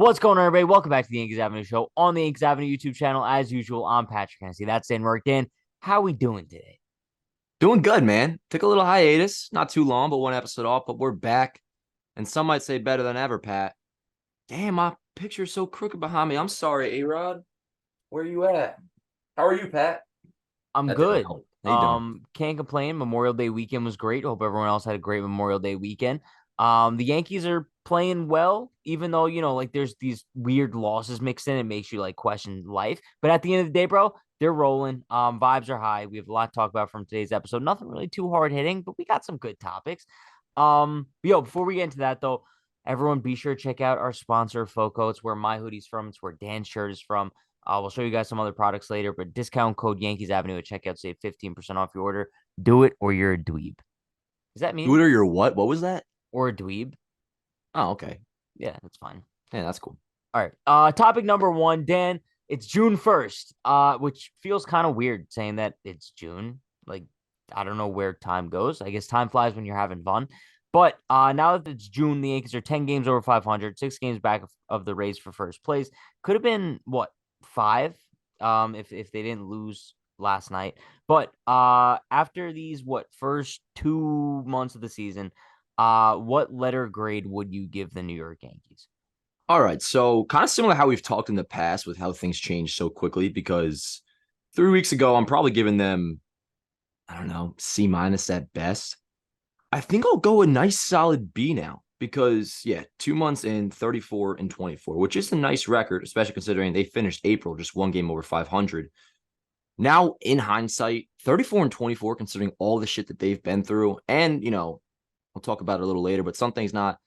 What's going on, everybody? Welcome back to the Yankees Avenue Show on the Yankees Avenue YouTube channel. As usual, I'm Patrick Hennessy. That's Dan Rourke. Dan, how we doing today? Doing good, man. Took a little hiatus, not too long, but one episode off, but we're back. And some might say better than ever, Pat. Damn, my picture's so crooked behind me. I'm sorry, A-Rod. Where you at? How are you, Pat? I'm That didn't good. help. How you doing? Can't complain. Memorial Day weekend was great. Hope everyone else had a great Memorial Day weekend. The Yankees are playing well, even though, like there's these weird losses mixed in. It makes you like question life. But at the end of the day, bro, they're rolling. Vibes are high. We have a lot to talk about from today's episode. Nothing really too hard hitting, but we got some good topics. Before we get into that though, everyone be sure to check out our sponsor, FOCO. It's where my hoodie's from. It's where Dan's shirt is from. We'll show you guys some other products later, but discount code Yankees Avenue at checkout, save 15% off your order. Do it or you're a dweeb. Does that mean Scooter, your what? What was that? or a dweeb? Oh, okay. Yeah, that's fine. Yeah, that's cool. All right. Topic number one, Dan. It's June 1st, which feels kind of weird saying that it's June. Like, I don't know where time goes. I guess time flies when you're having fun. But now that it's June, the Yankees are 10 games over 500, 6 games back of the Rays for first place. Could have been, what, five if they didn't lose last night. But after these, first 2 months of the season, what letter grade would you give the New York Yankees? All right. So kind of similar to how we've talked in the past with how things change so quickly, because 3 weeks ago, I'm probably giving them, I don't know, C minus at best. I think I'll go a nice solid B now because, yeah, 2 months in 34 and 24, which is a nice record, especially considering they finished April just one game over 500. Now, in hindsight, 34 and 24, considering all the shit that they've been through, and, we'll talk about it a little later, but something's not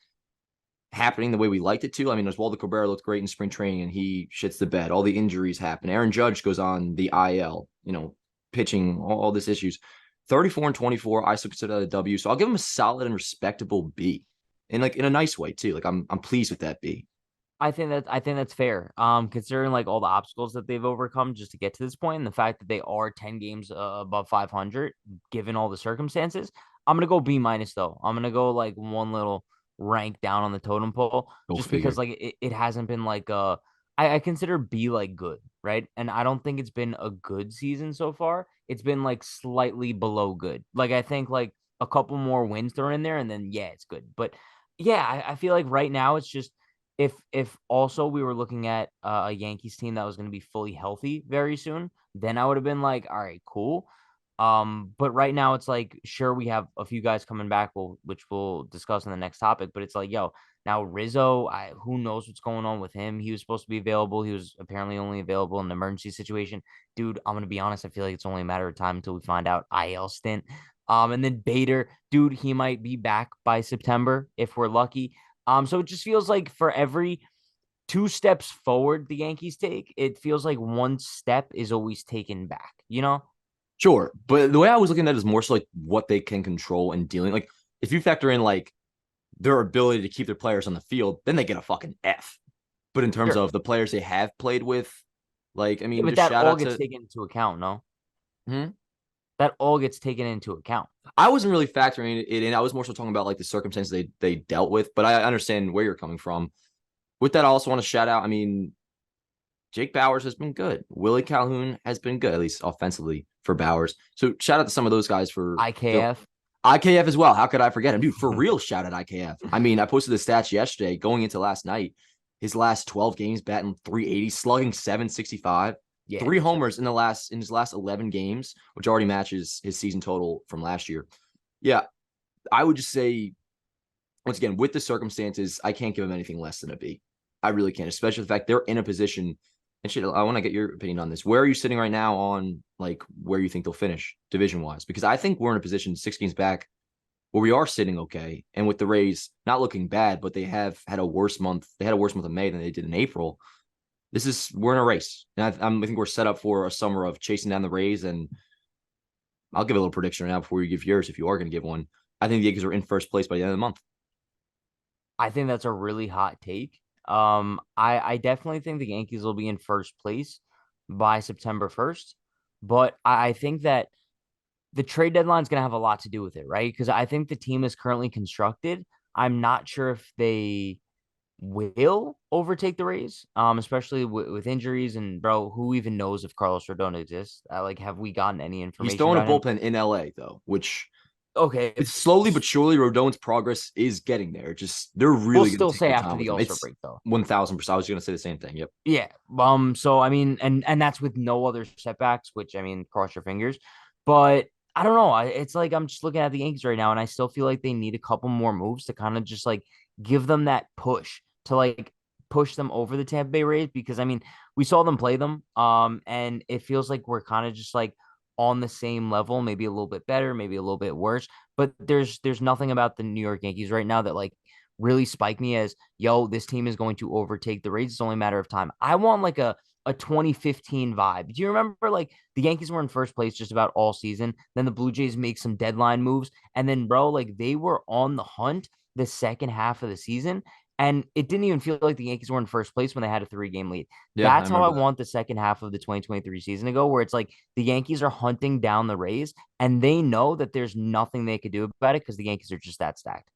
happening the way we liked it to. I mean, Oswaldo Cabrera looked great in spring training and he shits the bed. All the injuries happen. Aaron Judge goes on the IL, pitching, all this issues. 34 and 24, I still consider that a W. So I'll give him a solid and respectable B. And like in a nice way too. Like I'm pleased with that B. I think that's fair. Considering like all the obstacles that they've overcome just to get to this point, and the fact that they are 10 games above 500, given all the circumstances, I'm gonna go B minus though. I'm gonna go like one little rank down on the totem pole, Go just because figure. like it hasn't been like I consider B like good, right? And I don't think it's been a good season so far. It's been like slightly below good. Like I think like a couple more wins thrown in there, and then yeah, it's good. But yeah, I feel like right now it's just if also we were looking at a Yankees team that was going to be fully healthy very soon, then I would have been like, all right, cool. But right now it's like, sure, we have a few guys coming back, which we'll discuss in the next topic. But it's like, yo, now Rizzo, who knows what's going on with him? He was supposed to be available. He was apparently only available in an emergency situation. Dude, I'm gonna be honest. I feel like it's only a matter of time until we find out IL stint. And then Bader, dude, he might be back by September if we're lucky. So it just feels like for every two steps forward the Yankees take, it feels like one step is always taken back, you know? Sure. But the way I was looking at it is more so like what they can control and dealing. Like if you factor in like their ability to keep their players on the field, then they get a fucking F. But in terms Sure. of the players they have played with, like, I Yeah, mean, but just that shout all out gets to taken into account, no? hmm? That all gets taken into account. I wasn't really factoring it in. I was more so talking about like the circumstances they dealt with, but I understand where you're coming from. With that, I also want to shout out. I mean, Jake Bowers has been good. Willie Calhoun has been good, at least offensively for Bowers. So shout out to some of those guys for IKF. IKF as well. How could I forget him? Dude, for real, shout out IKF. I mean, I posted the stats yesterday going into last night. His last 12 games batting 380, slugging 765, Yeah, three that's homers in his last 11 games, which already matches his season total from last year. Yeah, I would just say once again, with the circumstances, I can't give him anything less than a B. I really can't, especially the fact they're in a position. And shit, I want to get your opinion on this. Where are you sitting right now on like where you think they'll finish division wise? Because I think we're in a position 6 games back where we are sitting okay. And with the Rays not looking bad, but they have had a worse month. They had a worse month of May than they did in April. We're in a race. And I think we're set up for a summer of chasing down the Rays. And I'll give a little prediction right now before you give yours if you are going to give one. I think the Yankees are in first place by the end of the month. I think that's a really hot take. I definitely think the Yankees will be in first place by September 1st, but I think that the trade deadline is going to have a lot to do with it, right? Because I think the team is currently constructed. I'm not sure if they will overtake the Rays, especially with injuries. And bro, who even knows if Carlos Rodon exists? Like, have we gotten any He's information throwing a about him? bullpen in LA though, which Okay, it's slowly but surely Rodon's progress is getting there. Just they're we'll really going to still take say their after time with the him. All-Star It's break though. 1000%. I was going to say the same thing. Yep. Yeah. So I mean, and that's with no other setbacks, which I mean, cross your fingers. But I don't know. It's like I'm just looking at the Yankees right now, and I still feel like they need a couple more moves to kind of just like give them that push to like push them over the Tampa Bay Rays because I mean, we saw them play them, and it feels like we're kind of just like on the same level, maybe a little bit better, maybe a little bit worse. But there's nothing about the New York Yankees right now that like really spike me as yo, this team is going to overtake the Rays. It's only a matter of time. I want like a 2015 vibe. Do you remember like the Yankees were in first place just about all season? Then the Blue Jays make some deadline moves. And then, bro, like they were on the hunt the second half of the season. And it didn't even feel like the Yankees were in first place when they had a 3-game lead. Yeah, I That's how I remember that. want the second half of the 2023 season to go, where it's like the Yankees are hunting down the Rays and they know that there's nothing they could do about it because the Yankees are just that stacked.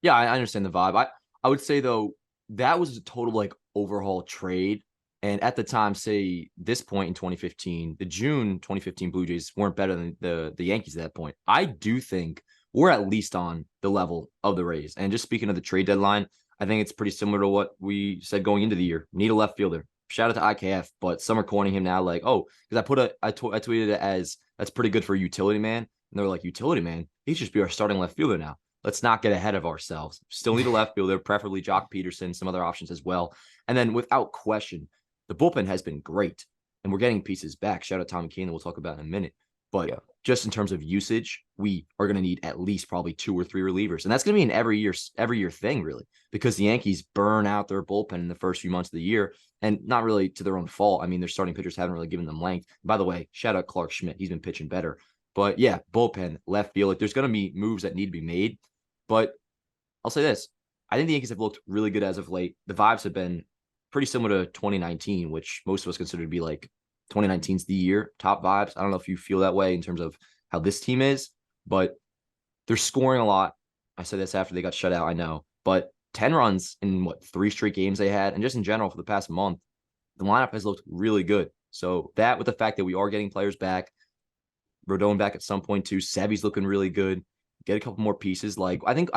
Yeah, I understand the vibe. I would say though that was a total like overhaul trade. And at the time, say this point in 2015, the June 2015 Blue Jays weren't better than the Yankees at that point. I do think we're at least on the level of the Rays. And just speaking of the trade deadline, I think it's pretty similar to what we said going into the year. Need a left fielder. Shout out to IKF, but some are coining him now like, oh, because I tweeted it as that's pretty good for a utility man. And they're like, utility man, he should be our starting left fielder now. Let's not get ahead of ourselves. Still need a left fielder, preferably Jock Peterson, some other options as well. And then without question, the bullpen has been great. And we're getting pieces back. Shout out Tommy Kahnle, we'll talk about in a minute. But Yeah. just in terms of usage, we are going to need at least probably 2 or 3 relievers. And that's going to be an every year thing, really, because the Yankees burn out their bullpen in the first few months of the year. And not really to their own fault. I mean, their starting pitchers haven't really given them length. By the way, shout out Clark Schmidt. He's been pitching better. But yeah, bullpen, left field, like there's going to be moves that need to be made. But I'll say this. I think the Yankees have looked really good as of late. The vibes have been pretty similar to 2019, which most of us consider to be like 2019's the year, top vibes. I don't know if you feel that way in terms of how this team is, but they're scoring a lot. I said this after they got shut out, I know. But 10 runs in what, 3 straight games they had, and just in general for the past month, the lineup has looked really good. So that with the fact that we are getting players back, Rodon back at some point too, Sevy's looking really good. Get a couple more pieces. Like I think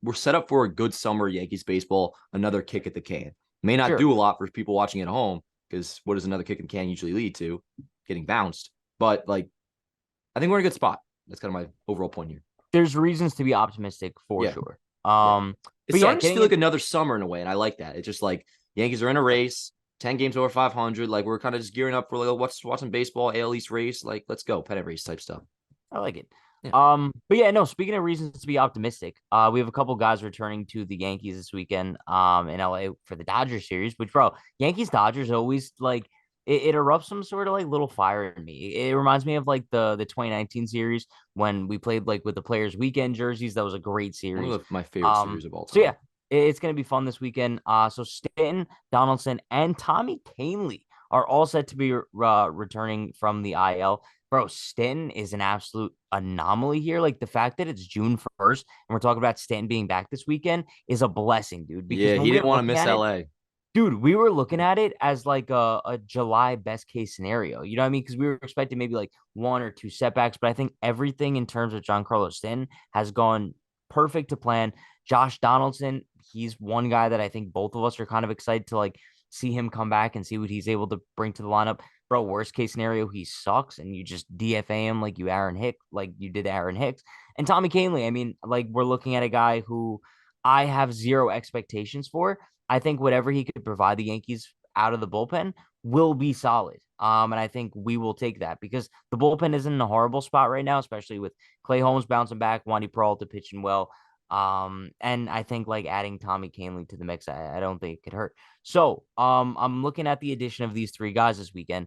we're set up for a good summer Yankees baseball. Another kick at the can. May not Sure. do a lot for people watching at home because what does another kick in the can usually lead to? Getting bounced. But like I think we're in a good spot. That's kind of my overall point here. There's reasons to be optimistic for Yeah, sure. yeah. It's But yeah, starting to getting feel like in. another summer in a way, and I like that. It's just like Yankees are in a race, 10 games over 500. Like we're kind of just gearing up for like what's watching baseball, AL East race. Like let's go, pennant race type stuff. I like it. Yeah. But yeah, no, speaking of reasons to be optimistic, we have a couple guys returning to the Yankees this weekend, in LA for the Dodgers series, which bro, Yankees Dodgers always like it erupts some sort of like little fire in me. It reminds me of like the 2019 series when we played like with the Players Weekend jerseys. That was a great One series. of my favorite series of all So yeah, time. it's gonna be fun this weekend. So Stanton, Donaldson, and Tommy Kahnle are all set to be returning from the IL. Bro, Stanton is an absolute anomaly here. Like the fact that it's June 1st and we're talking about Stanton being back this weekend is a blessing, dude. Because Yeah, when he we were didn't want to looking miss at it, LA. dude, we were looking at it as like a July best case scenario. You know what I mean? Because we were expecting maybe like 1 or 2 setbacks, but I think everything in terms of Giancarlo Stanton has gone perfect to plan. Josh Donaldson, he's one guy that I think both of us are kind of excited to like see him come back and see what he's able to bring to the lineup. Bro, worst case scenario, he sucks and you just DFA him like you did Aaron Hicks. And Tommy Kahnle, I mean, like we're looking at a guy who I have zero expectations for. I think whatever he could provide the Yankees out of the bullpen will be solid. And I think we will take that because the bullpen isn't in a horrible spot right now, especially with Clay Holmes bouncing back, Wandy Peralta pitching well. And I think like adding Tommy Kahnle to the mix, I don't think it could hurt. So, I'm looking at the addition of these 3 guys this weekend.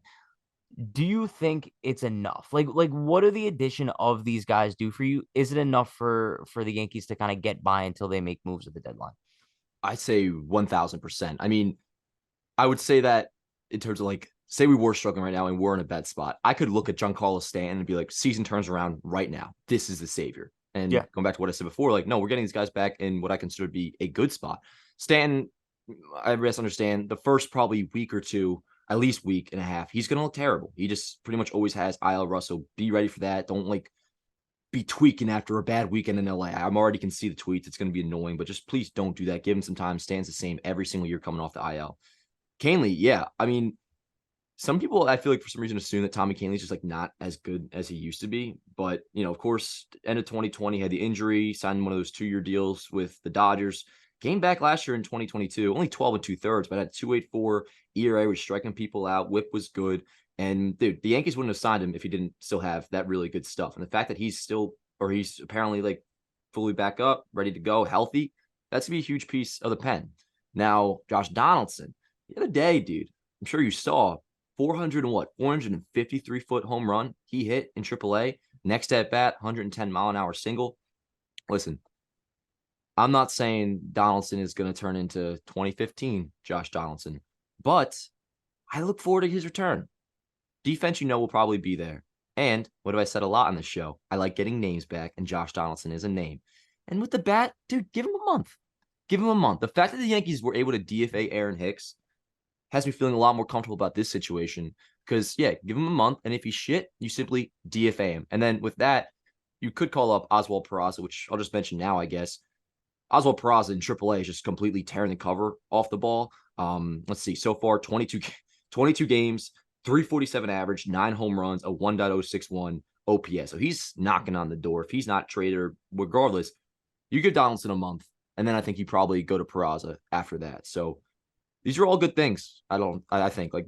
Do you think it's enough? Like what do the addition of these guys do for you? Is it enough for the Yankees to kind of get by until they make moves at the deadline? I say 1000%. I mean, I would say that in terms of like, say we were struggling right now and we're in a bad spot. I could look at Giancarlo Stanton and be like, season turns around right now. This is the savior. And Yeah. going back to what I said before, like, no, we're getting these guys back in what I consider to be a good spot. Stanton, I best understand the first probably week or two, at least week and a half, he's gonna look terrible. He just pretty much always has IL Russell. Be ready for that. Don't like be tweaking after a bad weekend in LA. I'm already can see the tweets. It's gonna be annoying, but just please don't do that. Give him some time. Stands the same every single year coming off the IL. Kahnle, yeah. I mean, some people I feel like for some reason assume that Tommy Kahnle's just like not as good as he used to be. But of course, end of 2020 had the injury, signed one of those 2-year deals with the Dodgers. Came back last year in 2022, only 12 and 2/3, but had 2.84 ERA, was striking people out. Whip was good. And dude, the Yankees wouldn't have signed him if he didn't still have that really good stuff. And the fact that he's apparently like fully back up, ready to go, healthy, that's gonna be a huge piece of the pen. Now, Josh Donaldson, the other day, dude, I'm sure you saw 453-foot home run he hit in AAA. Next at bat, 110-mile-an-hour single. Listen, I'm not saying Donaldson is going to turn into 2015 Josh Donaldson, but I look forward to his return. Defense, will probably be there. And what have I said a lot on this show? I like getting names back, and Josh Donaldson is a name. And with the bat, dude, give him a month. Give him a month. The fact that the Yankees were able to DFA Aaron Hicks has me feeling a lot more comfortable about this situation because, yeah, give him a month. And if he's shit, you simply DFA him. And then with that, you could call up Oswaldo Cabrera, which I'll just mention now, I guess. Oswaldo Cabrera in AAA is just completely tearing the cover off the ball. Let's see. So far, 22 games, 347 average, 9 home runs, a 1.061 OPS. So he's knocking on the door. If he's not traded, or regardless, you give Donaldson a month, and then I think you probably go to Peraza after that. So these are all good things. I think like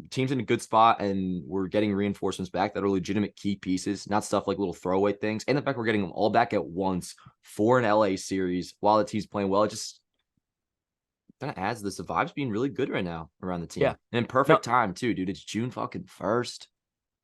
team's in a good spot, and we're getting reinforcements back that are legitimate key pieces, not stuff like little throwaway things. And the fact we're getting them all back at once for an LA series while the team's playing well, it just kind of adds this. The vibes being really good right now around the Yeah. team. And in No, perfect time too, dude. It's June fucking 1st.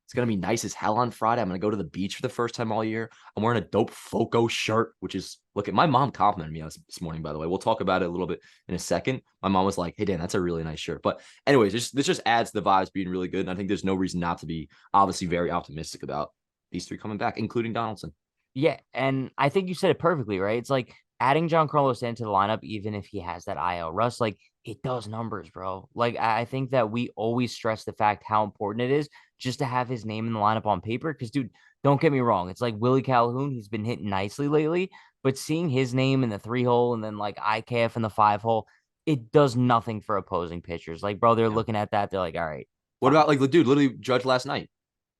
It's gonna be nice as hell on Friday. I'm gonna go to the beach for the first time all year. I'm wearing a dope Foco shirt, which is look at my mom complimented me this morning, by the way. We'll talk about it a little bit in a second. My mom was like, "Hey Dan, that's a really nice shirt." But anyways, this just adds the vibes being really good. And I think there's no reason not to be obviously very optimistic about these three coming back, including Donaldson. yeah, and I think you said it perfectly, right? It's like adding Giancarlo Stanton to the lineup, even if he has that IL rust, like it does numbers, bro. Like I think that we always stress the fact how important it is just to have his name in the lineup on paper. Because, dude, don't get me wrong, it's like Willie Calhoun, he's been hitting nicely lately, but seeing his name in the 3 hole and then like IKF in the 5 hole, it does nothing for opposing pitchers. Like, bro, they're Yeah. looking at that, they're like, all right, What fine. about like the dude literally Judge last night?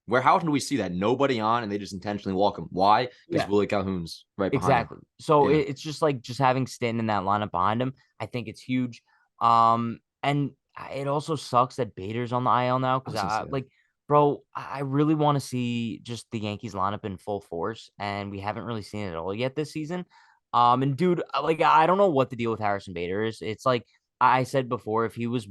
How often do we see that? Nobody on and they just intentionally walk him. Why? Because Yeah. Willie Calhoun's right behind him. Exactly. So Yeah. it's just like just having Stanton in that lineup behind him. I think it's huge. And it also sucks that Bader's on the IL now I because was gonna say that. like, bro, I really want to see just the Yankees lineup in full force, and we haven't really seen it all yet this season. And dude, like I don't know what the deal with Harrison Bader is. It's like I said before, if he was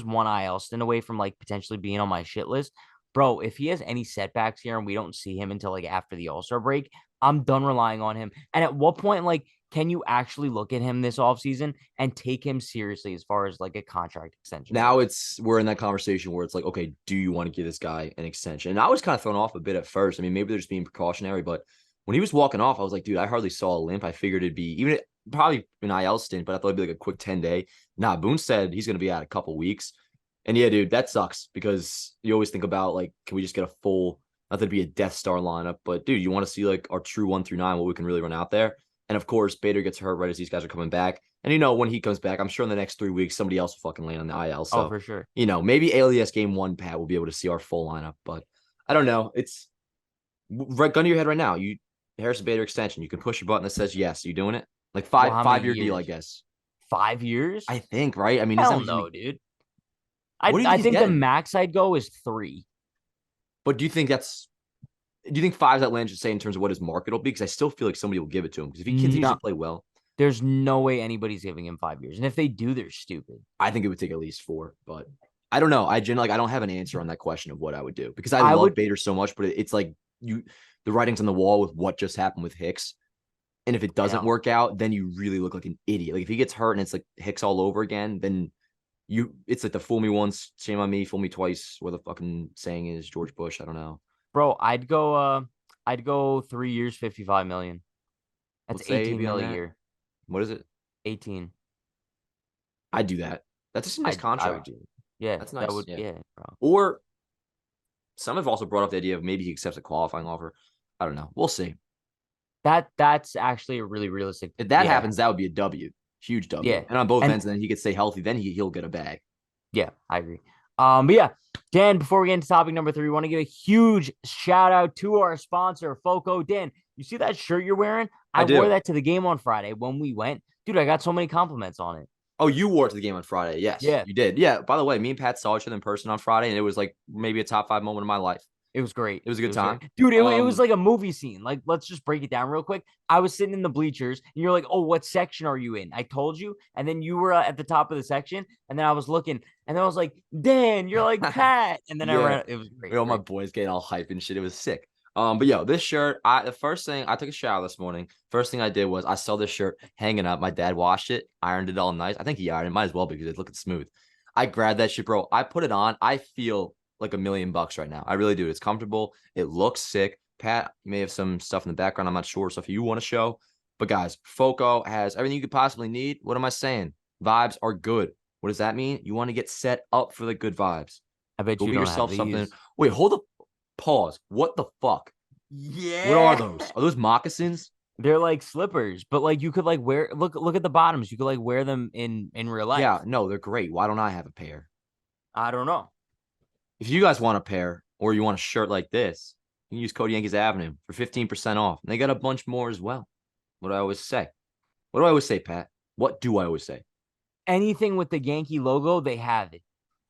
one IL stint away from like potentially being on my shit list. Bro, if he has any setbacks here and we don't see him until like after the All-Star break, I'm done relying on him. And at what point, like, can you actually look at him this offseason and take him seriously as far as like a contract extension Now goes? we're in that conversation where it's like, okay, do you want to give this guy an extension? And I was kind of thrown off a bit at first. I mean, maybe they're just being precautionary, but when he was walking off, I was like, dude, I hardly saw a limp. I figured it'd be even probably an IL stint, but I thought it'd be like a quick 10-day. Nah, Boone said he's gonna be out a couple weeks. And yeah, dude, that sucks because you always think about like, can we just get a full, not that it'd be a Death Star lineup, but dude, you want to see like our true 1 through 9, what we can really run out there. And of course, Bader gets hurt right as these guys are coming back. And when he comes back, I'm sure in the next 3 weeks, somebody else will fucking land on the IL. Oh, So, for sure. maybe ALDS game 1, Pat, will be able to see our full lineup. But I don't know. It's right gun to your head right now. You Harrison Bader extension. You can push your button that says yes. You doing it? Like Well, five how many 5 year deal, I years? guess. 5 years? I think, right? I mean, he's not Hell gonna no, be. dude. What do you think I he's think the getting? max I'd go is 3. But do you think five's that land should say in terms of what his market will be? Because I still feel like somebody will give it to him. Because if he continues to No, play well, there's no way anybody's giving him 5 years. And if they do, they're stupid. I think it would take at least 4. But I don't know. I genuinely I don't have an answer on that question of what I would do because I I love would, Bader so much, but it's like the writing's on the wall with what just happened with Hicks. And if it doesn't yeah, work out, then you really look like an idiot. Like if he gets hurt and it's like Hicks all over again, then it's like the fool me once, shame on me, fool me twice, where the fucking saying is George Bush. I don't know. bro, I'd go 3 years, 55 million. That's Let's say 18 beyond mil a that. year. What is it? 18. I'd do that. That's just a nice I would contract. do it. Yeah, That's that nice. would, Yeah. yeah, bro. Or some have also brought up the idea of maybe he accepts a qualifying offer. I don't know. We'll see. That's actually a really realistic. If that Yeah, happens, that would be a W, huge W, yeah, and on both and ends. And then he could stay healthy. Then he'll get a bag. yeah, I agree. But yeah, Dan, before we get into topic number 3, we want to give a huge shout out to our sponsor, Foco. Dan, you see that shirt you're wearing? I I wore do. that to the game on Friday when we went. Dude, I got so many compliments on it. Oh, you wore it to the game on Friday. Yes, Yeah, you did. Yeah. By the way, me and Pat saw each other in person on Friday, and it was like maybe a top 5 moment of my life. it was great. It was a It good was great. time. Dude, it was like a movie scene. Like, let's just break it down real quick. I was sitting in the bleachers, and you're like, oh, what section are you in? I told you. And then you were at the top of the section. And then I was looking, and then I was like, Dan, you're like Pat. And then I Yeah. ran. It was great. All my Great. boys getting all hype and shit. It was sick. But yo, this shirt, the first thing I took a shower this morning. First thing I did was I saw this shirt hanging up. My dad washed it, ironed it all nice. I think he ironed it, might as well because it's looking smooth. I grabbed that shit, bro. I put it on. I feel like $1,000,000 right now. I really do. It's comfortable. It looks sick. Pat, you may have some stuff in the background. I'm not sure. Stuff you want to show. But guys, Foco has everything you could possibly need. What am I saying? Vibes are good. What does that mean? You want to get set up for the good vibes. I bet Go you get don't have yourself something. these. Wait, hold up. Pause. What the fuck? What are Yeah. those? Are those moccasins? They're like slippers, but like you could like wear look at the bottoms. You could like wear them in real life. Yeah, no, they're great. Why don't I have a pair? I don't know. If you guys want a pair or you want a shirt like this, you can use code Yankees Avenue for 15% off. And they got a bunch more as well. What do I always say? What do I always say, Pat? What do I always say? Anything with the Yankee logo, they have it.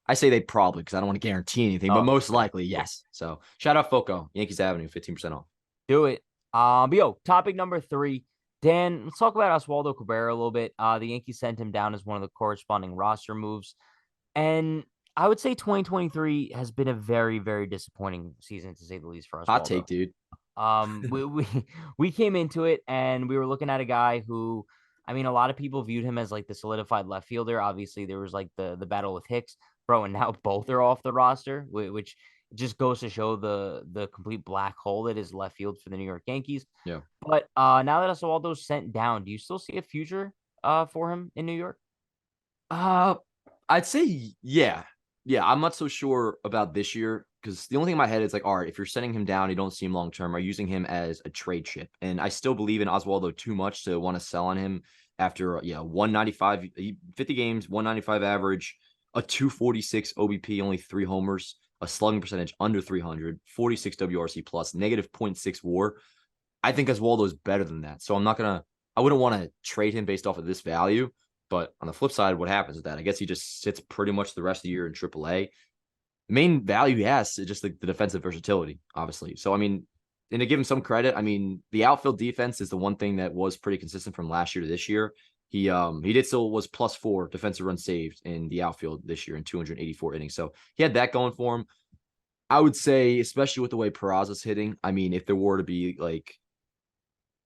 I say they probably because I don't want to guarantee anything, but Oh, most okay. likely, yes. So shout out Foco, Yankees Avenue, 15% off. Do it. But yo, topic number 3. Dan, let's talk about Oswaldo Cabrera a little bit. The Yankees sent him down as one of the corresponding roster moves. And I would say 2023 has been a very, very disappointing season to say the least for Hot Oswaldo. take, dude. We came into it and we were looking at a guy who, I mean, a lot of people viewed him as like the solidified left fielder. Obviously, there was like the battle with Hicks, bro, and now both are off the roster, which just goes to show the complete black hole that is left field for the New York Yankees. Yeah. But now that Oswaldo's sent down, do you still see a future for him in New York? Uh, I'd say yeah. Yeah, I'm not so sure about this year because the only thing in my head is like, all right, if you're sending him down, you don't see him long term, are using him as a trade chip. And I still believe in Oswaldo too much to want to sell on him after 195, 50 games, 195 average, a 246 OBP, only 3 homers, a slugging percentage under 300, 46 WRC plus, negative -0.6 WAR. I think Oswaldo is better than that. So I wouldn't want to trade him based off of this value. But on the flip side, what happens with that? I guess he just sits pretty much the rest of the year in AAA. The main value he has is just the defensive versatility, obviously. So, I mean, and to give him some credit, I mean, the outfield defense is the one thing that was pretty consistent from last year to this year. He did still was +4 defensive runs saved in the outfield this year in 284 innings. So he had that going for him. I would say, especially with the way Peraza's hitting, I mean, if there were to be like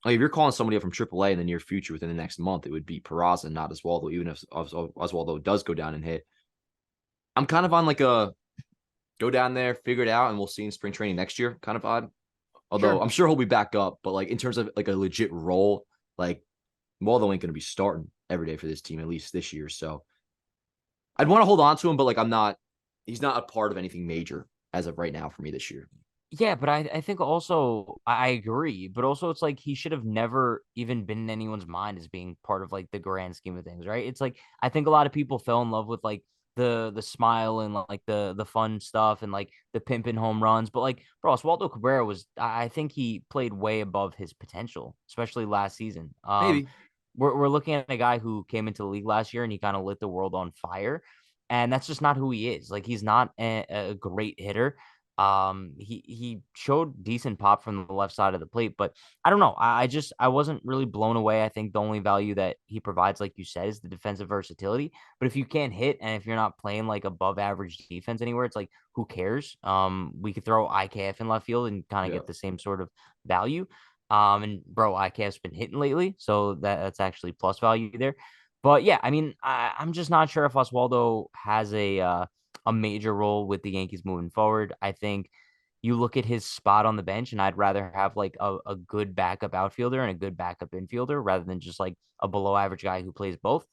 if you're calling somebody up from AAA in the near future within the next month, it would be Peraza, not Oswaldo, even if Oswaldo does go down and hit. I'm kind of on like a go down there, figure it out, and we'll see in spring training next year kind of vibe. Although Sure. I'm sure he'll be back up, but like in terms of like a legit role, like Waldo ain't going to be starting every day for this team, at least this year. So I'd want to hold on to him, but like he's not a part of anything major as of right now for me this year. Yeah, but I think also I agree, but also it's like he should have never even been in anyone's mind as being part of like the grand scheme of things, right? It's like I think a lot of people fell in love with like the smile and like the fun stuff and like the pimping home runs, but like bro, Oswaldo Cabrera was I think he played way above his potential, especially last season. Maybe. We're looking at a guy who came into the league last year and he kind of lit the world on fire, and that's just not who he is. Like he's not a great hitter. He showed decent pop from the left side of the plate, but I don't know. I wasn't really blown away. I think the only value that he provides, like you said, is the defensive versatility. But if you can't hit and if you're not playing like above average defense anywhere, it's like who cares? We could throw IKF in left field and kind of Yeah. get the same sort of value. And bro, IKF's been hitting lately, so that's actually plus value there. But yeah, I mean, I'm just not sure if Oswaldo has a major role with the Yankees moving forward. I think you look at his spot on the bench, and I'd rather have like a good backup outfielder and a good backup infielder rather than just like a below average guy who plays both.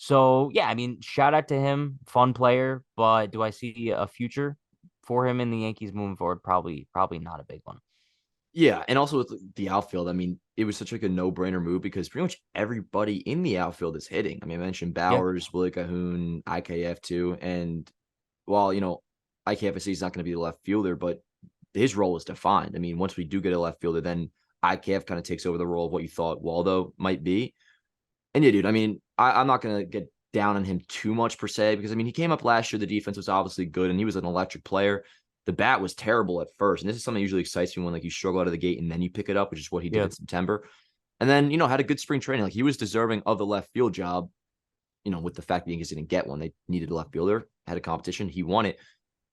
So yeah, I mean, shout out to him, fun player. But do I see a future for him in the Yankees moving forward? Probably not a big one. Yeah, and also with the outfield, I mean, it was such like a no-brainer move because pretty much everybody in the outfield is hitting. I mean, I mentioned Yeah, Bowers, Willie Cahoon, IKF too, and while IKF is not going to be the left fielder, but his role is defined. I mean, once we do get a left fielder, then IKF kind of takes over the role of what you thought Waldo might be. And yeah, dude, I mean, I'm not going to get down on him too much per se because I mean, he came up last year. The defense was obviously good, and he was an electric player. The bat was terrible at first, and this is something that usually excites me when like you struggle out of the gate and then you pick it up, which is what he did yeah. in September. And then had a good spring training. Like he was deserving of the left field job. With the fact the Yankees didn't get one, they needed a left fielder, had a competition, he won it.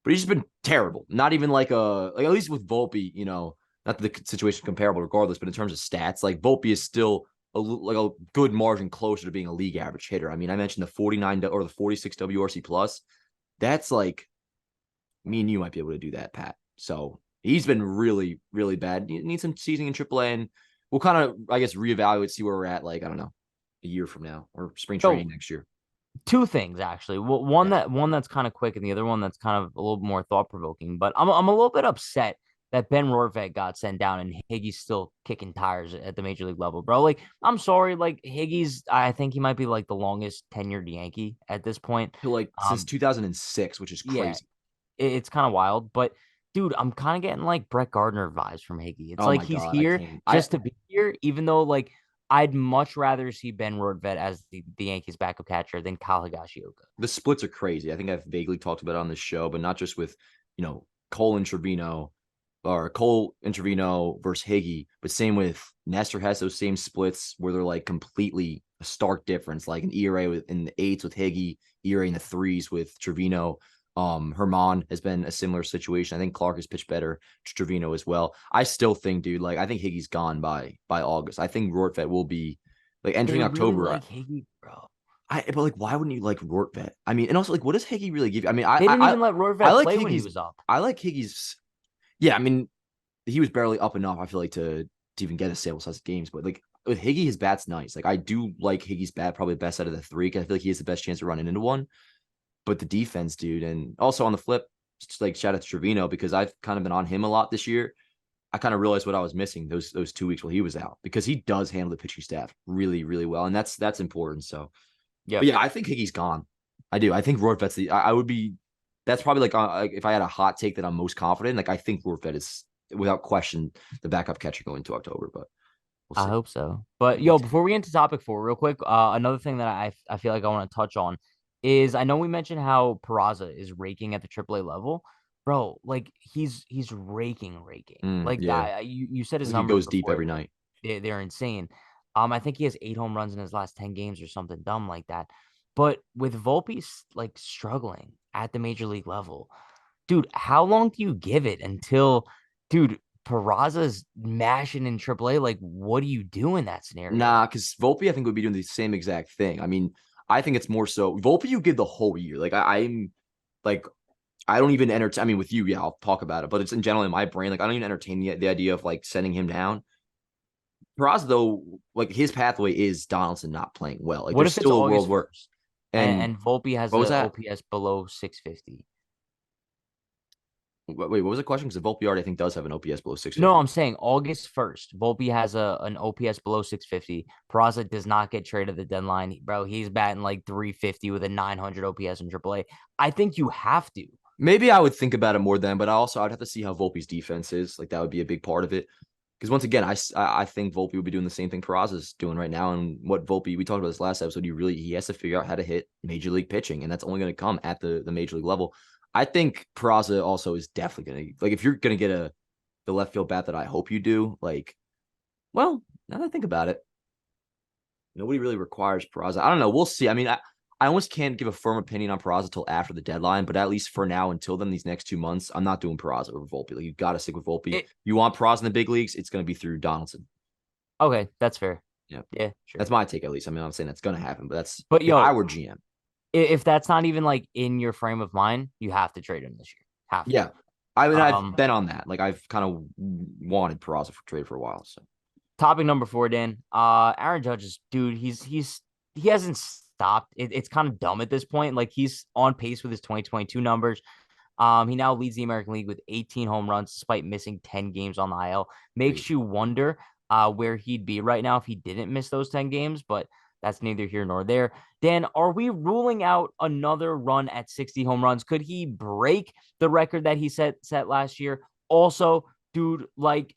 But he's just been terrible. Not even like at least with Volpe, not that the situation comparable regardless, but in terms of stats, like Volpe is still a good margin closer to being a league average hitter. I mean, I mentioned the 49 or the 46 WRC plus. That's like me and you might be able to do that, Pat. So he's been really, really bad. You need some seasoning in AAA, and we'll kind of, I guess, reevaluate, see where we're at. Like I don't know, a year from now or spring training So next year. two things actually. Well, Yeah. one that's kind of quick, and the other one that's kind of a little more thought provoking. But I'm a little bit upset that Ben Rourke got sent down and Higgy's still kicking tires at the major league level, bro. Like, I'm sorry, like Higgy's, I think he might be like the longest tenured Yankee at this point. To like since Um, 2006, which is yeah, crazy. it's kind of wild, but dude, I'm kind of getting like Brett Gardner vibes from Higgy. It's Oh like my he's god, I here can't. I just to be here, even though like I'd much rather see Ben Rortvedt as the Yankees backup catcher than Kyle Higashioka. The splits are crazy. I think I've vaguely talked about it on this show, but not just with Cole and Trevino or Cole and Trevino versus Higgy, but same with Nestor has those same splits where they're like completely a stark difference, like an ERA in the eights with Higgy, ERA in the threes with Trevino. Herman has been a similar situation. I think Clark has pitched better to Trevino as well. I still think, dude, like I think Higgy's gone by August. I think Rortvedt will be like They entering really October. like Higgy, bro. But like, why wouldn't you like Rortvedt? I mean, and also like, what does Higgy really give you? I mean, They didn't I even let I Rortvedt like play when he Higgy's. was up. I like Higgy's. Yeah, I mean, he was barely up enough. I feel like to even get a sample size of games, but like with Higgy, his bat's nice. Like I do like Higgy's bat, probably the best out of the three. Cause I feel like he has the best chance of running into one. But the defense, dude, and also on the flip, just like shout out to Trevino because I've kind of been on him a lot this year. I kind of realized what I was missing those 2 weeks while he was out because he does handle the pitching staff really, really well, and that's important. So, but Yep. yeah, I think Higgy's gone. I do. I think Rortvedt's I would be. That's probably like if I had a hot take that I'm most confident. Like I think Rortvedt is without question the backup catcher going into October, but we'll I see. hope so. But Me yo, too. before we get into topic four, real quick, another thing that I feel like I want to touch on is I know we mentioned how Peraza is raking at the AAA level, bro. Like he's raking. Like Yeah, you said his it's like he numbers goes deep before. every night. They're insane. I think he has 8 home runs in his last 10 games or something dumb like that. But with Volpe like struggling at the major league level, dude, how long do you give it until, dude, Peraza's mashing in AAA? Like, what do you do in that scenario? Nah, because Volpe I think would be doing the same exact thing. I mean, I think it's more so Volpe you give the whole year. Like I'm like I don't even entertain. I mean, with you, yeah, I'll talk about it, but it's in general in my brain. Like I don't even entertain the idea of like sending him down. Peraza though, like his pathway is Donaldson not playing well. Like What there's if it's still a world August where 1st and and Volpe has what was a that? OPS below 650? Wait, what was the question? Because the Volpe already I think does have an OPS below No, 650. I'm saying August 1st. Volpe has an OPS below 650. Peraza does not get traded at the deadline. Bro, he's batting like 350 with a 900 OPS in AAA. I think you have to. Maybe I would think about it more then, but I'd have to see how Volpe's defense is. Like that would be a big part of it. Because once again, I think Volpe would be doing the same thing Peraza's doing right now. And what Volpe, we talked about this last episode, he has to figure out how to hit major league pitching, and that's only going to come at the major league level. I think Peraza also is definitely going to like if you're going to get the left field bat that I hope you do. Like, well, now that I think about it, nobody really requires Peraza. I don't know. We'll see. I mean, I almost can't give a firm opinion on Peraza until after the deadline, but at least for now, until then, these next 2 months, I'm not doing Peraza over Volpe. Like, you got to stick with Volpe. It, You want Peraza in the big leagues, it's going to be through Donaldson. okay, that's fair. Yeah. Yeah, sure. That's my take, at least. I mean, I'm saying that's going to happen, but that's But if I yo, were GM. if that's not even like in your frame of mind, you have to trade him this year. Have to. Yeah. I mean, I've Um, been on that. Like, I've kind of wanted Peraza for trade for a while. So, Topic number four, Dan. Aaron Judge is dude. He hasn't stopped. It's kind of dumb at this point. Like he's on pace with his 2022 numbers. He now leads the American League with 18 home runs despite missing 10 games on the IL. Makes Crazy. you wonder where he'd be right now if he didn't miss those 10 games, but that's neither here nor there. Dan, are we ruling out another run at 60 home runs? Could he break the record that he set last year? Also, dude, like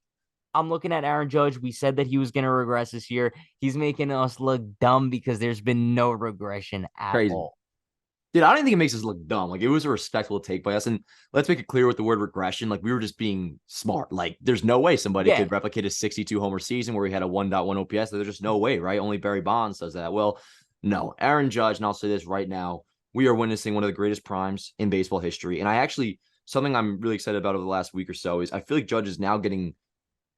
I'm looking at Aaron Judge. We said that he was going to regress this year. He's making us look dumb because there's been no regression at Crazy. all. Dude, I don't even think it makes us look dumb. Like, it was a respectful take by us. And let's make it clear with the word regression. Like, we were just being smart. Like, there's no way somebody Yeah. could replicate a 62 homer season where he had a 1.1 OPS. There's just no way, right? Only Barry Bonds does that. Well, no. Aaron Judge, and I'll say this right now, we are witnessing one of the greatest primes in baseball history. And I actually, something I'm really excited about over the last week or so is I feel like Judge is now getting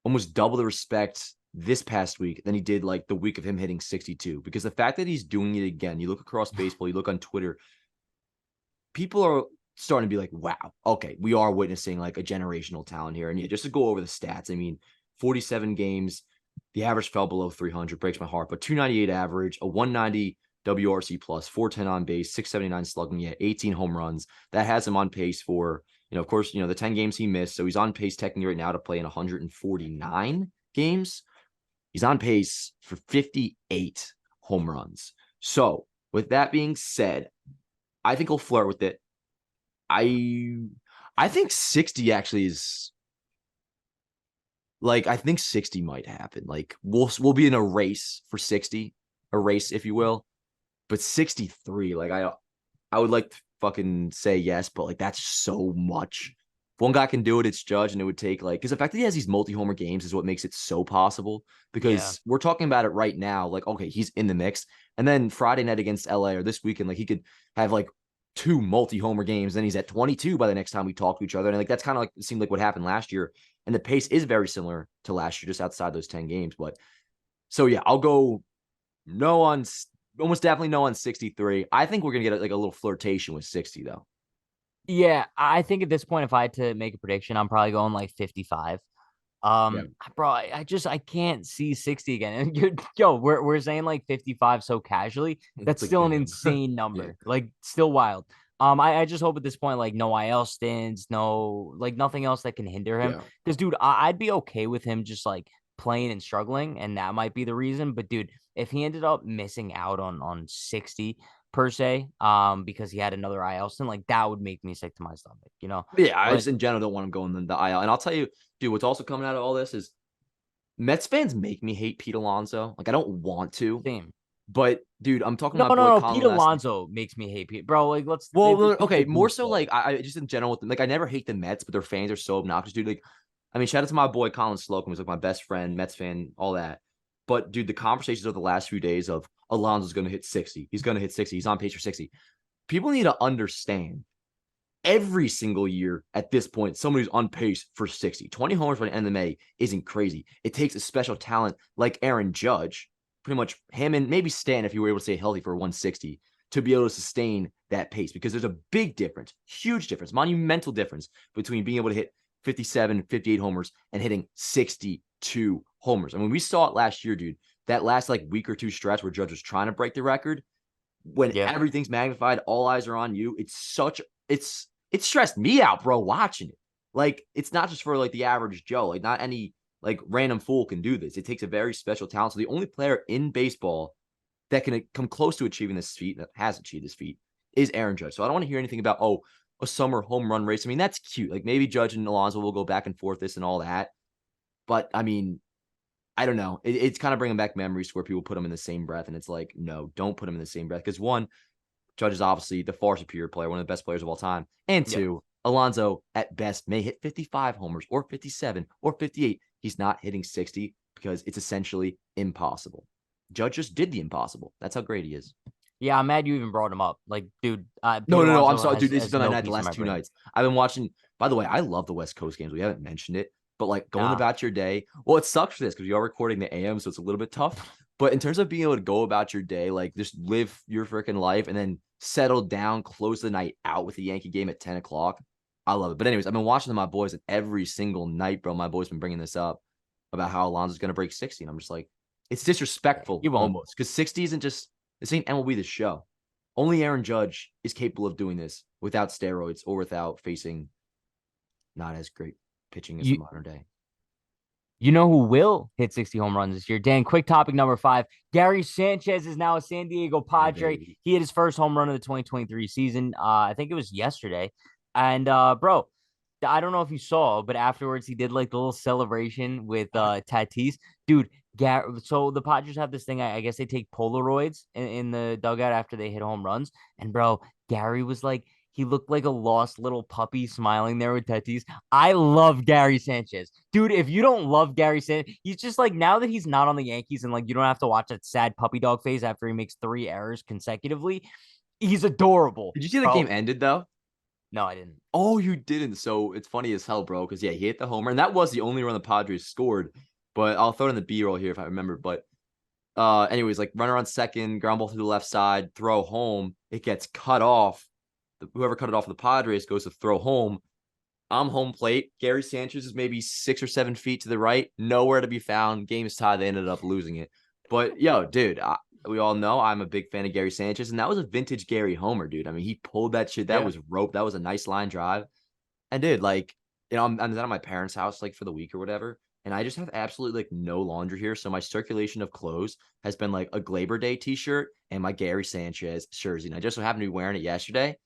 almost double the respect this past week than he did like the week of him hitting 62. Because the fact that he's doing it again, you look across baseball, you look on Twitter, people are starting to be like, wow, okay, we are witnessing like a generational talent here. And yeah, just to go over the stats, I mean, 47 games, the average fell below 300, breaks my heart, but 298 average, a 190 WRC plus, 410 on base, 679 slugging, yeah, 18 home runs. That has him on pace for, of course, the 10 games he missed. So he's on pace technically right now to play in 149 games. He's on pace for 58 home runs. So with that being said, I think he'll flirt with it. I think 60 actually is like, I think 60 might happen. Like we'll be in a race for 60, a race, if you will. But 63, like I would like to fucking say yes, but like that's so much. If one guy can do it, it's Judge, and it would take like, because the fact that he has these multi-homer games is what makes it so possible. Yeah. Because we're talking about it right now, like, okay, he's in the mix. And then Friday night against LA or this weekend, like he could have like 2 multi-homer games, then he's at 22 by the next time we talk to each other. And like that's kind of like it seemed like what happened last year. And the pace is very similar to last year, just outside those 10 games. But so yeah, I'll go no on almost definitely no on 63. I think we're gonna get like a little flirtation with 60 though. Yeah, I think at this point, if I had to make a prediction, I'm probably going like 55. Yeah, Bro, I can't see 60 again. And yo, we're saying like 55 so casually. it's That's a still an game. insane Yeah, number. Like still wild. I just hope at this point, like no IL stints, no like nothing else that can hinder him. yeah, Because dude, I'd be okay with him just like playing and struggling, and that might be the reason. But dude, if he ended up missing out on 60 per se, because he had another IL stint, like that would make me sick to my stomach. yeah. I But just in general don't want him going the IL. And I'll tell you, dude, what's also coming out of all this is Mets fans make me hate Pete Alonso. Like I don't want to, same. but dude, I'm talking to No, my no, boy no. Colin Pete last night. Alonso makes me hate Pete, bro. Like, let's Well, let's keep okay, the more goose so low. like I just in general with them, like I never hate the Mets, but their fans are so obnoxious, dude. Like, I mean, shout out to my boy Colin Slocum, who's like my best friend, Mets fan, all that. But dude, the conversations of the last few days of Alonso's going to hit 60, he's going to hit 60, he's on pace for 60. People need to understand every single year at this point, somebody's on pace for 60. 20 homers by the end of May isn't crazy. It takes a special talent like Aaron Judge, pretty much him and maybe Stan, if you were able to stay healthy for 160, to be able to sustain that pace, because there's a big difference, huge difference, monumental difference between being able to hit 57, 58 homers and hitting 62 homers. I mean, we saw it last year, dude. That last like week or two stretch where Judge was trying to break the record, when Yeah, everything's magnified, all eyes are on you. It stressed me out, bro, watching it. Like, it's not just for like the average Joe. Like, not any like random fool can do this. It takes a very special talent. So the only player in baseball that can come close to achieving this feat, that has achieved this feat, is Aaron Judge. So I don't want to hear anything about, oh, a summer home run race. I mean, that's cute. Like maybe Judge and Alonso will go back and forth this and all that. But I mean, I don't know. It's kind of bringing back memories where people put them in the same breath. And it's like, no, don't put them in the same breath. Because one, Judge is obviously the far superior player, one of the best players of all time. And yeah, two, Alonso at best may hit 55 homers or 57 or 58. He's not hitting 60 because it's essentially impossible. Judge just did the impossible. That's how great he is. yeah. I'm mad you even brought him up. Like, dude, Pete No, no, no. I'm Alonso sorry, dude. has This has has been that no night the piece of last my two brain. nights. I've been watching. By the way, I love the West Coast games. We haven't mentioned it, but like going Nah, about your day. Well, it sucks for this because we are recording the AM, so it's a little bit tough. But in terms of being able to go about your day, like just live your freaking life and then settle down, close the night out with the Yankee game at 10 o'clock. I love it. But anyways, I've been watching my boys, and every single night, bro, my boys been bringing this up about how Alonso's going to break 60. And I'm just like, it's disrespectful he won't. almost, because 60 isn't just, This ain't MLB The Show. Only Aaron Judge is capable of doing this without steroids or without facing not as great pitching as the You modern day. you know who will hit 60 home runs this year? Dan, quick topic number 5. Gary Sanchez is now a San Diego Yeah, Padre. baby. He hit his first home run of the 2023 season. I think it was yesterday. And bro, I don't know if you saw, but afterwards he did like the little celebration with Tatis. Dude, so the Padres have this thing. I guess they take Polaroids in the dugout after they hit home runs. And bro, Gary was like, he looked like a lost little puppy smiling there with Tatis. I love Gary Sanchez. Dude, if you don't love Gary Sanchez, he's just like, now that he's not on the Yankees and like you don't have to watch that sad puppy dog face after he makes 3 errors consecutively, he's adorable. Did you see the Bro, game ended though? no, I didn't. Oh, you didn't. So it's funny as hell, bro. Because yeah, he hit the homer, and that was the only run the Padres scored. But I'll throw it in the B-roll here if I remember. But anyways, like runner on second, ground ball to the left side, throw home. It gets cut off. Whoever cut it off of the Padres goes to throw home. I'm home plate. Gary Sanchez is maybe 6 or 7 feet to the right. Nowhere to be found. Game is tied. They ended up losing it. But yo, dude, we all know I'm a big fan of Gary Sanchez, and that was a vintage Gary homer, dude. I mean, he pulled that shit. That was rope. That was a nice line drive. And dude, like, you know, I'm at my parents' house like for the week or whatever, and I just have absolutely like no laundry here. So my circulation of clothes has been like a Glaber Day t-shirt and my Gary Sanchez jersey. And I just so happened to be wearing it yesterday.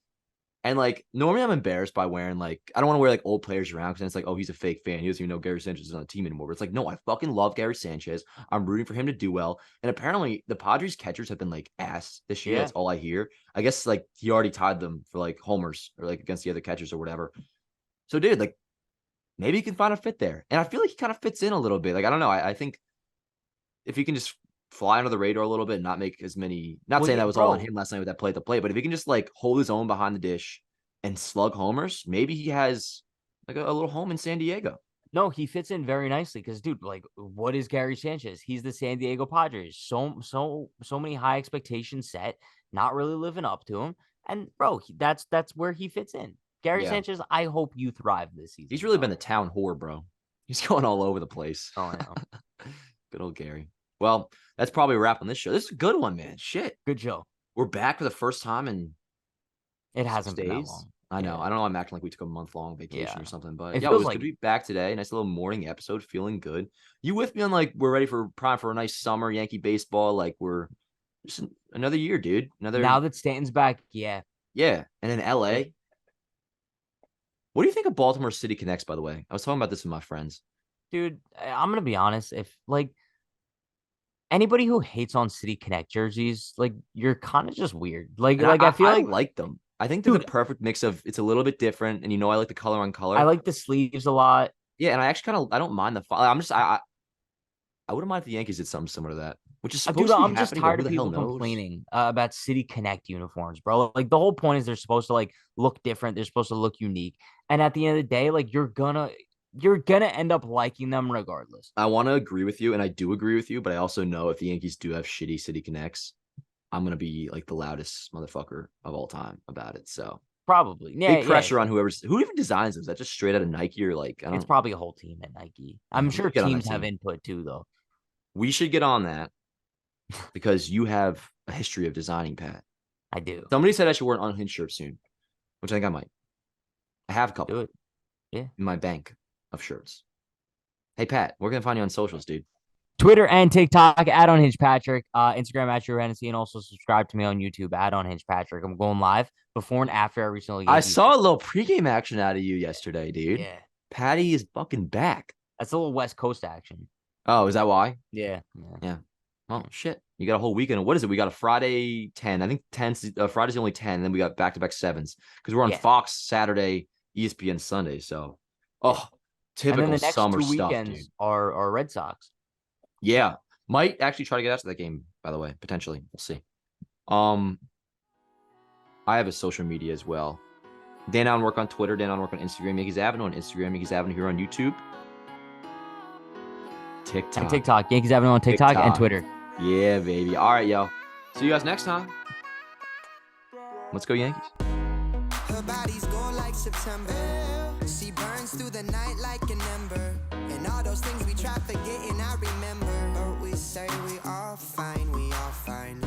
And like normally I'm embarrassed by wearing like I don't want to wear like old players around because it's like, oh, he's a fake fan. He doesn't even know Gary Sanchez is on the team anymore. But it's like, no, I fucking love Gary Sanchez. I'm rooting for him to do well. And apparently the Padres catchers have been like ass this year. Yeah. That's all I hear. I guess like he already tied them for like homers or like against the other catchers or whatever. So dude, like maybe he can find a fit there. And I feel like he kind of fits in a little bit. Like, I don't know. I think if he can just fly under the radar a little bit and not make as many, not saying that was all on him last night with that play at the plate, but if he can just like hold his own behind the dish and slug homers, maybe he has like a little home in San Diego. No, he fits in very nicely because, dude, like, what is Gary Sanchez? He's the San Diego Padres. So many high expectations set, not really living up to him. And bro, that's where he fits in. Gary Sanchez, I hope you thrive this season. He's really been the town whore, bro. He's going all over the place. Oh, I know. Good old Gary. Well, that's probably a wrap on this show. This is a good one, man. Shit. Good show. We're back for the first time in it hasn't been that long. I know. I don't know. I'm acting like we took a month-long vacation or something, but it yeah, it was like good to be back today. Nice little morning episode. Feeling good. You with me on like we're ready for prime for a nice summer Yankee baseball. Like we're just another year, dude. Another now that Stanton's back, yeah. And then LA. What do you think of Baltimore City Connects, by the way? I was talking about this with my friends. Dude, I'm gonna be honest. If like anybody who hates on City Connect jerseys, like you're kind of just weird. Like I feel I like them. I think they're the perfect mix of it's a little bit different, and I like the color on color. I like the sleeves a lot. Yeah, and I actually I don't mind the I'm just I wouldn't mind if the Yankees did something similar to that, which is supposed to be I'm just tired of people complaining about City Connect uniforms, bro. Like the whole point is they're supposed to like look different. They're supposed to look unique. And at the end of the day, like you're gonna end up liking them regardless. I want to agree with you, and I do agree with you, but I also know if the Yankees do have shitty City Connects, I'm gonna be like the loudest motherfucker of all time about it. So probably, big pressure on who even designs them. Is that just straight out of Nike or like it's probably a whole team at Nike. I'm sure teams have input too, though. We should get on that because you have a history of designing, Pat. I do. Somebody said I should wear an unhinged shirt soon, which I think I might. I have a couple. Do it. Yeah. In my bank of shirts. Hey, Pat, where can I find you on socials, dude? Twitter and TikTok at Unhinged Patrick, Instagram at Drew Hennessy, and also subscribe to me on YouTube at Unhinged Patrick. I'm going live before and after every single game. I saw a little pregame action out of you yesterday, dude. Yeah. Patty is fucking back. That's a little West Coast action. Oh, is that why? Yeah. Oh, shit. You got a whole weekend. What is it? We got a Friday 10. I think 10's Friday's the only 10. And then we got back-to-back 7s because we're on Fox Saturday, ESPN Sunday. So, typical and then the next summer 2 stuff, weekends dude. are Red Sox. Yeah. Might actually try to get out to that game, by the way, potentially. We'll see. I have a social media as well. Dan on work on Twitter, Dan on work on Instagram, Yankees Avenue on Instagram, Yankees Avenue here on YouTube. TikTok. Yankees Avenue on TikTok and Twitter. Yeah, baby. All right, yo. See you guys next time. Let's go, Yankees. Her body's gold like September. She burns through the night like an ember. And all those things we try forgetting, I remember. But we say we all fine, we all fine.